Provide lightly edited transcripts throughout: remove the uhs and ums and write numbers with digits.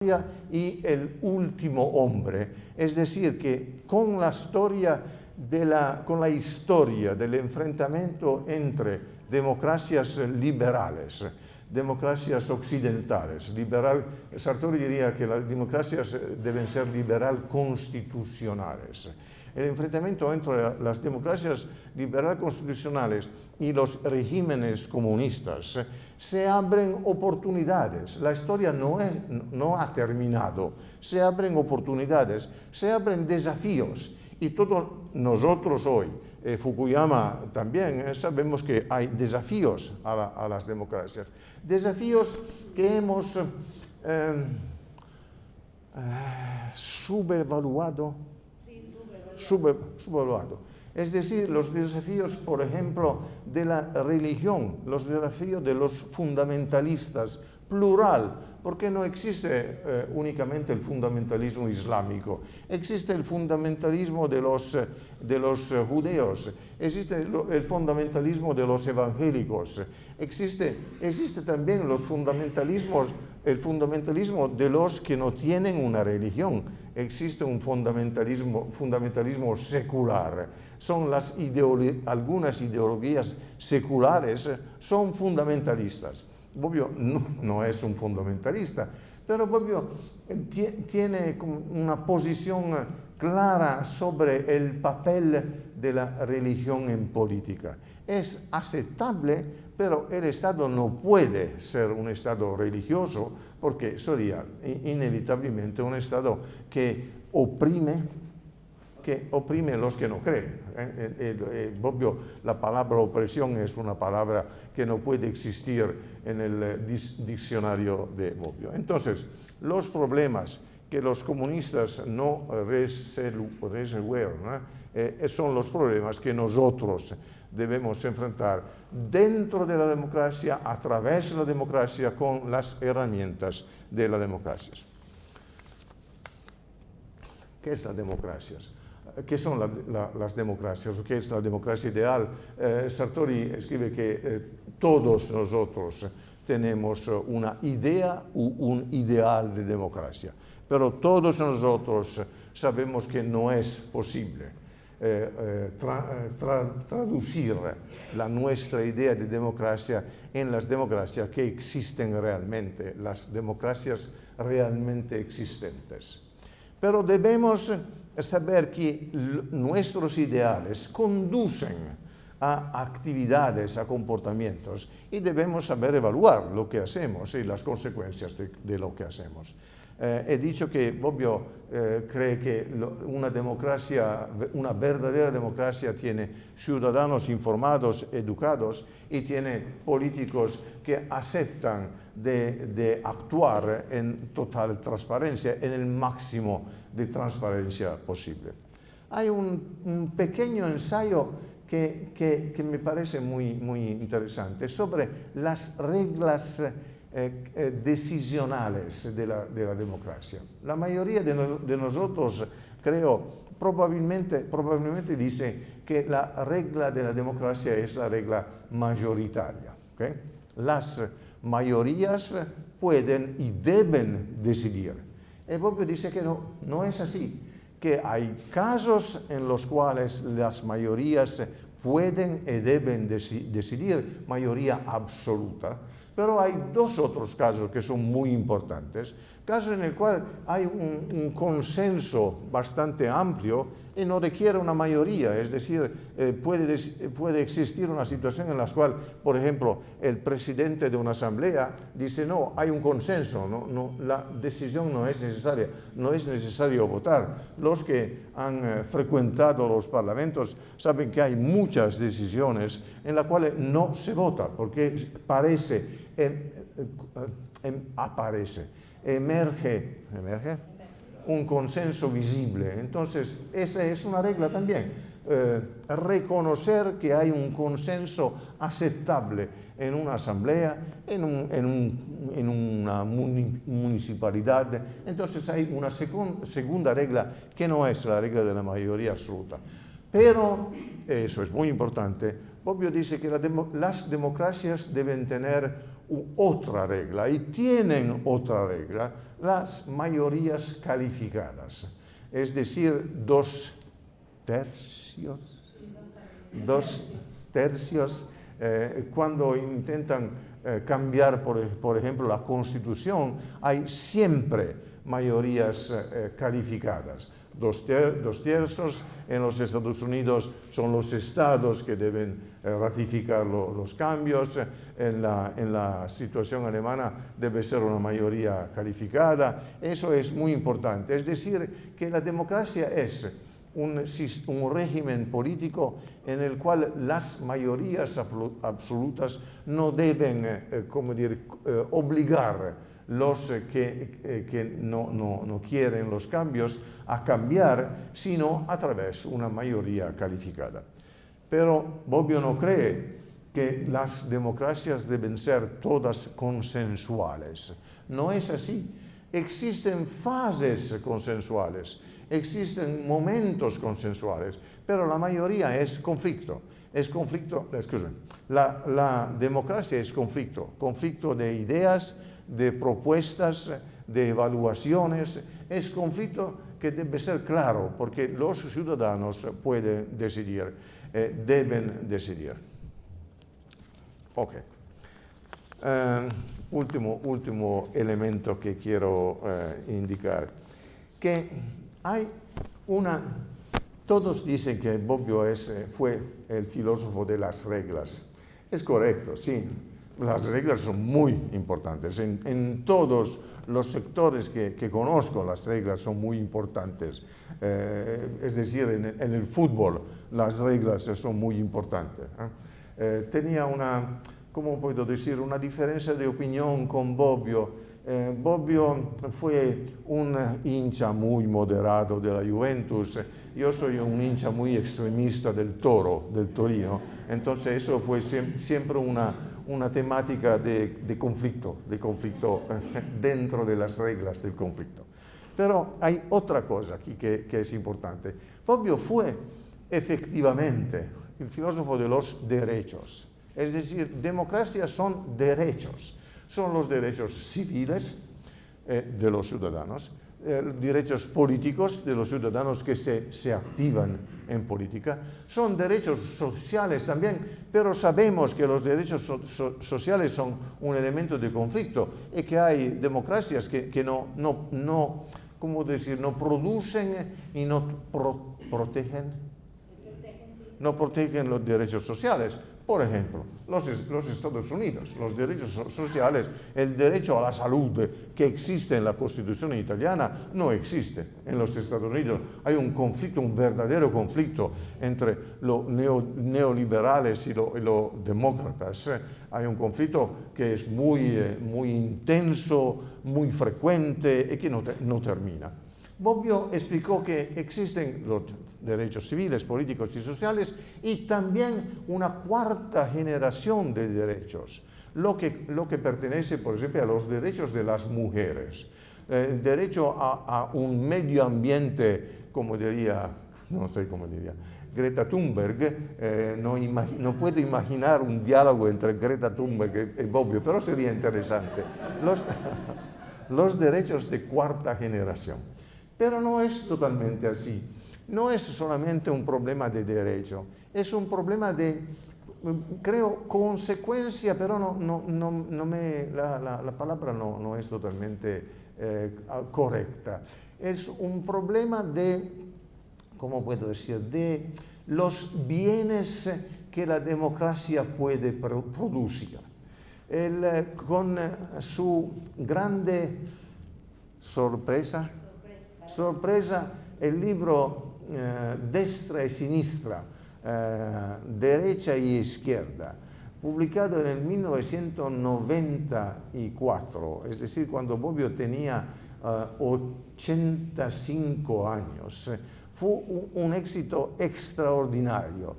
y el último hombre. Es decir, que con la historia del enfrentamiento entre democracias liberales, democracias occidentales, Sartori diría que las democracias deben ser liberal constitucionales. El enfrentamiento entre las democracias liberal constitucionales y los regímenes comunistas se abren oportunidades. La historia no ha terminado. Se abren oportunidades, se abren desafíos. Y todos nosotros hoy, Fukuyama también, sabemos que hay desafíos a las democracias. Desafíos que hemos subvaluado. Es decir, los desafíos, por ejemplo, de la religión, los desafíos de los fundamentalistas, plural, porque no existe únicamente el fundamentalismo islámico, existe el fundamentalismo de los judeos, existe el fundamentalismo de los evangélicos, existe también el fundamentalismo de los que no tienen una religión, existe un fundamentalismo secular. Son algunas ideologías seculares son fundamentalistas. Bobbio no es un fundamentalista, pero Bobbio tiene una posición clara sobre el papel de la religión en política. Es aceptable, pero el Estado no puede ser un Estado religioso porque sería inevitablemente un Estado que oprime a los que no creen. Bobbio, la palabra opresión es una palabra que no puede existir en el diccionario de Bobbio. Entonces, los problemas que los comunistas no resolvieron son los problemas que nosotros debemos enfrentar dentro de la democracia, a través de la democracia, con las herramientas de la democracia. ¿Qué es la democracia? ¿Qué son las democracias? ¿Qué es la democracia ideal? Sartori escribe que todos nosotros tenemos una idea o un ideal de democracia, pero todos nosotros sabemos que no es posible traducir la nuestra idea de democracia en las democracias que existen realmente, las democracias realmente existentes. Pero debemos saber que nuestros ideales conducen a actividades, a comportamientos, y debemos saber evaluar lo que hacemos y las consecuencias de lo que hacemos. He dicho que Bobbio cree que una verdadera democracia tiene ciudadanos informados, educados, y tiene políticos que aceptan de actuar en total transparencia, en el máximo de transparencia posible. Hay un pequeño ensayo que me parece muy interesante sobre las reglas decisionales de la democracia. La mayoría de nosotros, creo, probablemente dice que la regla de la democracia es la regla mayoritaria. ¿Okay? Las mayorías pueden y deben decidir. Y Bobbio dice que no es así, que hay casos en los cuales las mayorías pueden y deben decidir, mayoría absoluta. Pero hay dos otros casos que son muy importantes, casos en el cual hay un consenso bastante amplio y no requiere una mayoría, es decir, puede existir una situación en la cual, por ejemplo, el presidente de una asamblea dice no, hay un consenso, la decisión no es necesaria, no es necesario votar. Los que han frecuentado los parlamentos saben que hay muchas decisiones en las cuales no se vota, porque emerge un consenso visible. Entonces, esa es una regla también. Reconocer que hay un consenso aceptable en una asamblea, en una municipalidad. Entonces, hay una segunda regla que no es la regla de la mayoría absoluta. Pero, eso es muy importante, Bobbio dice que las democracias deben tener otra regla y tienen otra regla, las mayorías calificadas, es decir, 2/3. 2/3, cuando intentan cambiar, por ejemplo, la Constitución, hay siempre mayorías calificadas. 2/3 en los Estados Unidos son los estados que deben ratificar los cambios. En la situación alemana debe ser una mayoría calificada. Eso es muy importante. Es decir, que la democracia es un régimen político en el cual las mayorías absolutas no deben obligar los que no quieren los cambios a cambiar, sino a través de una mayoría calificada. Pero Bobbio no cree que las democracias deben ser todas consensuales. No es así. Existen fases consensuales, existen momentos consensuales, pero la mayoría es conflicto. La democracia es conflicto de ideas, de propuestas, de evaluaciones. Es conflicto que debe ser claro, porque los ciudadanos pueden decidir, deben decidir. Ok. Último elemento que quiero indicar, que hay todos dicen que Bobbio fue el filósofo de las reglas. Es correcto, sí. Las reglas son muy importantes. En todos los sectores que conozco, las reglas son muy importantes. Es decir, en el fútbol, las reglas son muy importantes. Tenía ¿cómo puedo decir? Una diferencia de opinión con Bobbio. Bobbio fue un hincha muy moderado de la Juventus. Yo soy un hincha muy extremista del Torino. Entonces eso fue siempre una temática de conflicto dentro de las reglas del conflicto. Pero hay otra cosa aquí que es importante. Bobbio fue efectivamente el filósofo de los derechos. Es decir, democracias son derechos. Son los derechos civiles de los ciudadanos, derechos políticos de los ciudadanos que se activan en política. Son derechos sociales también, pero sabemos que los derechos sociales son un elemento de conflicto y que hay democracias que no producen y no protegen. No protegen los derechos sociales. Por ejemplo, los Estados Unidos, los derechos sociales, el derecho a la salud que existe en la Constitución italiana, no existe en los Estados Unidos. Hay un conflicto, un verdadero conflicto entre los neoliberales y los demócratas. Hay un conflicto que es muy intenso, muy frecuente y que no termina. Bobbio explicó que existen los derechos civiles, políticos y sociales y también una cuarta generación de derechos, lo que pertenece, por ejemplo, a los derechos de las mujeres, el derecho a un medio ambiente, como diría, no sé cómo diría, Greta Thunberg. No puedo imaginar un diálogo entre Greta Thunberg y Bobbio, pero sería interesante. Los derechos de cuarta generación. Pero no es totalmente así. No es solamente un problema de derecho, es un problema de, creo, consecuencia, pero la palabra no es totalmente correcta. Es un problema de, ¿cómo puedo decir?, de los bienes que la democracia puede producir. Con su grande sorpresa, el libro Destra y Sinistra, Derecha y Izquierda, publicado en el 1994, es decir, cuando Bobbio tenía 85 años, fue un éxito extraordinario.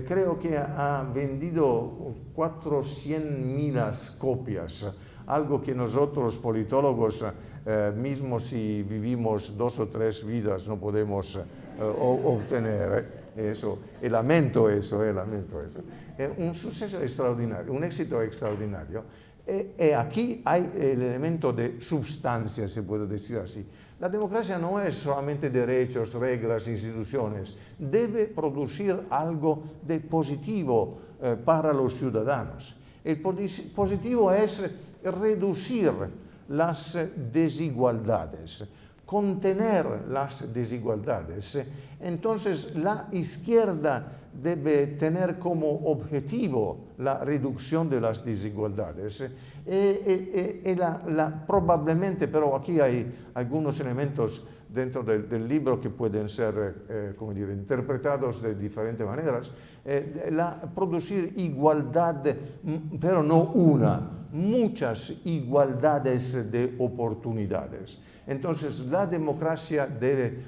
Creo que ha vendido 400.000 copias, algo que nosotros politólogos, mismo si vivimos 2 o 3 vidas, no podemos obtener eso. Y lamento eso. Un suceso extraordinario, un éxito extraordinario. Y aquí hay el elemento de substancia, se puede decir así. La democracia no es solamente derechos, reglas, instituciones. Debe producir algo de positivo para los ciudadanos. El positivo es reducir las desigualdades, contener las desigualdades. Entonces, la izquierda debe tener como objetivo la reducción de las desigualdades. Probablemente, pero aquí hay algunos elementos dentro del libro que pueden ser interpretados de diferentes maneras. Producir igualdad, pero no una, muchas igualdades de oportunidades. Entonces, la democracia debe,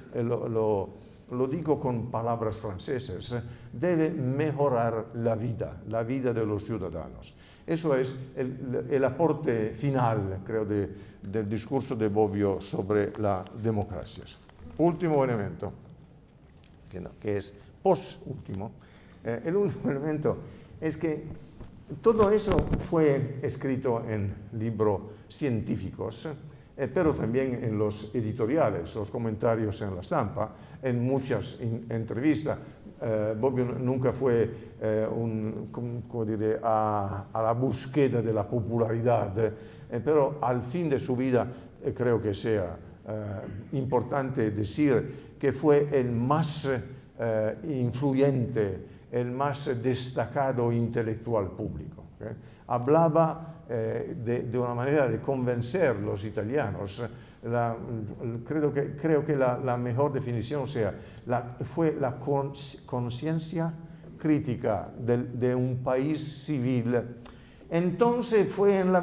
lo digo con palabras francesas, debe mejorar la vida de los ciudadanos. Eso es el aporte final, creo, del discurso de Bobbio sobre la democracia. Último elemento, que es post-último. El último elemento es que todo eso fue escrito en libros científicos, pero también en los editoriales, los comentarios en la estampa, en muchas entrevistas. Bobbio nunca fue a la búsqueda de la popularidad, pero al fin de su vida creo que sea importante decir que fue el más influyente, el más destacado intelectual público. Hablaba de una manera de convencer a los italianos. Creo que la mejor definición fue la conciencia crítica de un país civil. Entonces fue en la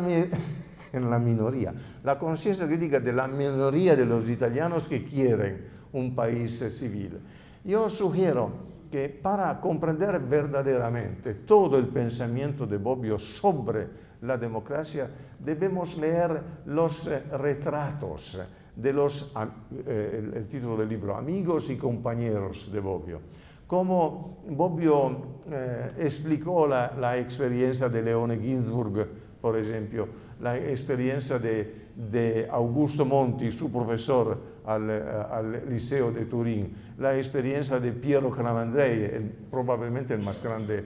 minoría, la conciencia crítica de la minoría de los italianos que quieren un país civil. Yo sugiero que para comprender verdaderamente todo el pensamiento de Bobbio sobre la democracia, debemos leer los retratos de el título del libro, Amigos y compañeros de Bobbio. Cómo Bobbio explicó la experiencia de Leone Ginsburg, por ejemplo, la experiencia de Augusto Monti, su profesor al Liceo de Turín, la experiencia de Piero Calamandrei, probablemente el más grande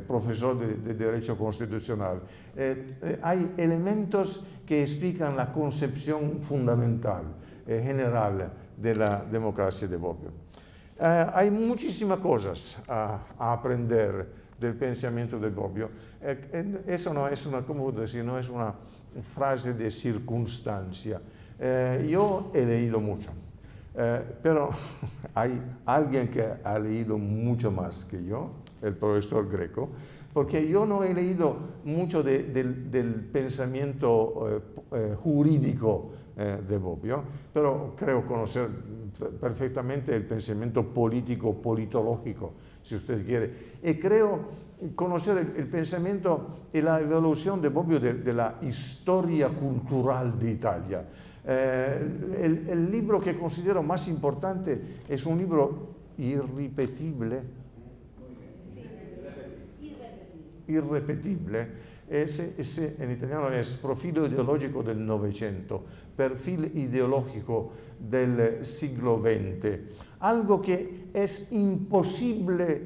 profesor de Derecho Constitucional. Hay elementos que explican la concepción fundamental, general de la democracia de Bobbio. Hay muchísimas cosas a aprender del pensamiento de Bobbio. Eso no es no es una frase de circunstancia. Yo he leído mucho, pero hay alguien que ha leído mucho más que yo, el profesor Greco, porque yo no he leído mucho del pensamiento jurídico de Bobbio, pero creo conocer perfectamente el pensamiento político, politológico, si usted quiere. Y creo conocer el pensamiento y la evolución de Bobbio de la historia cultural de Italia. El libro que considero más importante es un libro irrepetible. Ese en italiano es Profilo ideologico del Novecento, perfil ideológico del siglo XX. Algo que es imposible,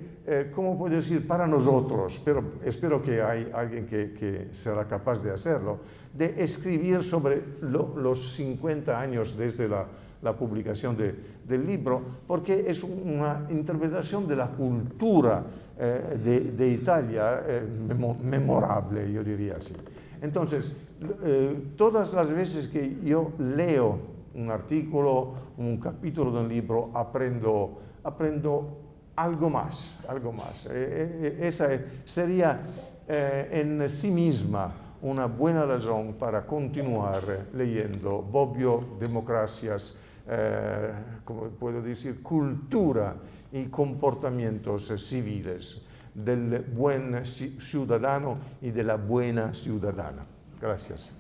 ¿cómo puedo decir?, para nosotros, pero espero que hay alguien que será capaz de hacerlo, de escribir sobre los 50 años desde la publicación del libro, porque es una interpretación de la cultura de Italia memorable, yo diría así. Entonces, todas las veces que yo leo un artículo, un capítulo de un libro, aprendo algo más. Esa sería en sí misma una buena razón para continuar leyendo Bobbio, Democracias, como puedo decir, cultura y comportamientos civiles del buen ciudadano y de la buena ciudadana. Gracias.